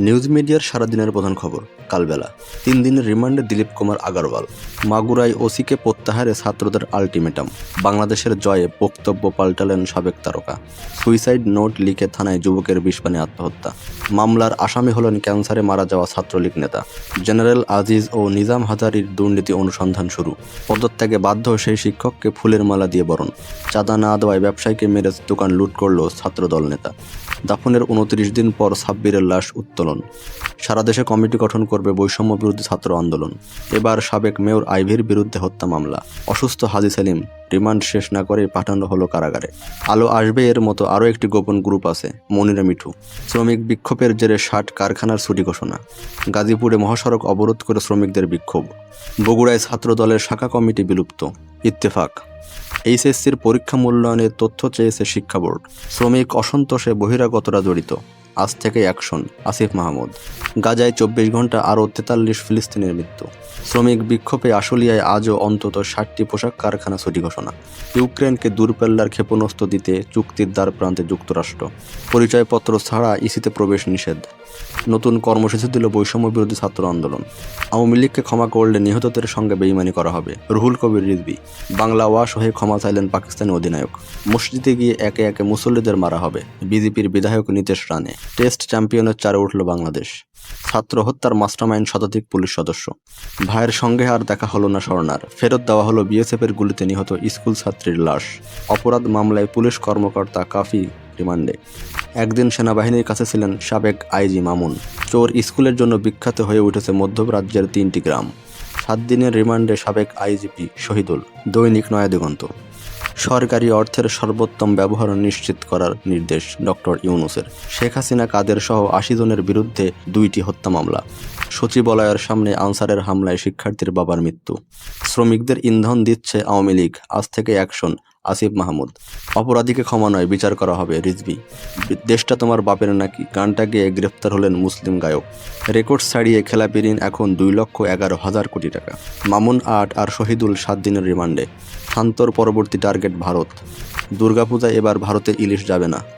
News মিডিয়ার সারাদিনের প্রধান খবর কালবেলা 3 দিনের রিমান্ডে দিলীপ কুমার আগারওয়াল। মাগুরায় ওসিকে প্রত্যাহারে ছাত্রদের আলটিমেটাম। বাংলাদেশের জয়ে বক্তব্য পাল্টালেন সাবেক তারকা। সুইসাইড নোট লিখে থানায় যুবকের বিষপানে আত্মহত্যা। মামলার আসামি হলেন ক্যান্সারে মারা যাওয়া ছাত্রলীগ নেতা। জেনারেল আজিজ ও নিজাম হাজারীর দুর্নীতি অনুসন্ধান শুরু। পদত্যাগে বাধ্য সেই শিক্ষককে ফুলের মালা দিয়ে বরণ। চাঁদা না দেওয়ায় ব্যবসায়ীকে মেরে দোকান লুট করল ছাত্রদল নেতা। দাফনের 29 দিন পর সাব্বিরের লাশ উত্তোলন। সারা দেশে কমিটি গঠন করবে বৈষম্য বিরোধী ছাত্র আন্দোলন। এবার সাবেক মেয়র আইভীর বিরুদ্ধে হত্যা মামলা। অসুস্থ হাজী সেলিম রিমান্ড শেষ না করে পাঠানো হলো কারাগারে। আলো আসবে এর মতো আরও একটি গোপন গ্রুপ আছে, মনিরা মিঠু। শ্রমিক বিক্ষোভের জেরে 60 কারখানার ছুটি ঘোষণা। গাজীপুরে মহাসড়ক অবরোধ করে শ্রমিকদের বিক্ষোভ। বগুড়ায় ছাত্র দলের শাখা কমিটি বিলুপ্ত। ইত্তেফাক। এইচএসসির পরীক্ষা মূল্যায়নের তথ্য চেয়েছে শিক্ষা বোর্ড। শ্রমিক অসন্তোষে বহিরাগতরা জড়িত। আজ থেকে অ্যাকশন, আসিফ মাহমুদ। গাজায় 24 ঘন্টা আরও 43 ফিলিস্তিনের মৃত্যু। শ্রমিক বিক্ষোভে আশুলিয়ায় আজও অন্তত 60টি পোশাক কারখানা ছুটি ঘোষণা। ইউক্রেনকে দূরপাল্লার ক্ষেপণাস্ত্র দিতে চুক্তির দ্বার প্রান্তে যুক্তরাষ্ট্র। পরিচয়পত্র ছাড়া ইসিতে প্রবেশ নিষেধ। নতুন কর্মসূচি দিল বৈষম্য বিরোধী ছাত্র আন্দোলন। আওয়ামী লীগকে ক্ষমা করলে নিহতদের সঙ্গে বেইমানি করা হবে, রুহুল কবির রিজভী। বাংলা ওয়াশ হয়ে ক্ষমা চাইলেন পাকিস্তানি অধিনায়ক। মসজিদে গিয়ে একে একে মুসল্লিদের মারা হবে, বিজেপির বিধায়ক নীতেশ রানে। টেস্ট চ্যাম্পিয়নের চারে উঠল বাংলাদেশ। ছাত্র হত্যার মাস্টারমাইন্ড শতাধিক পুলিশ সদস্য। ভাইয়ের সঙ্গে আর দেখা হলো না স্বর্ণার। ফেরত দেওয়া হলো বিএসএফের গুলিতে নিহত স্কুল ছাত্রীর লাশ। অপরাধ মামলায় পুলিশ কর্মকর্তা কাফি রিমান্ডে। একদিন সেনাবাহিনীর কাছে ছিলেন সাবেক আইজি মামুন। চোর স্কুলের জন্য বিখ্যাত হয়ে উঠেছে মধ্যপ্রাচ্যের 3টি গ্রাম। 7 দিনের রিমান্ডে সাবেক আইজিপি শহীদুল। দৈনিক নয়া দিগন্ত। সরকারি অর্থের সর্বোত্তম ব্যবহার নিশ্চিত করার নির্দেশ ডক্টর ইউনূসের। শেখ হাসিনা কাদের সহ 80 জনের বিরুদ্ধে 2টি হত্যা মামলা। সচিবালয়ের সামনে আনসারের হামলায় শিক্ষার্থীর বাবার মৃত্যু। শ্রমিকদের ইন্ধন দিচ্ছে আওয়ামী লীগ, আজ থেকে অ্যাকশন, আসিফ মাহমুদ। অপরাধীকে ক্ষমা নয়, বিচার করা হবে, রিজভী। দেশটা তোমার বাপের নাকি গানটা গেয়ে গ্রেফতার হলেন মুসলিম গায়ক। রেকর্ড ছাড়িয়ে খেলাপি ঋণ এখন 2,11,000 কোটি টাকা। মামুন 8 আর শহীদুল 7 দিনের রিমান্ডে। শান্তর পরবর্তী টার্গেট ভারত। দুর্গাপূজায় এবার ভারতে ইলিশ যাবে না।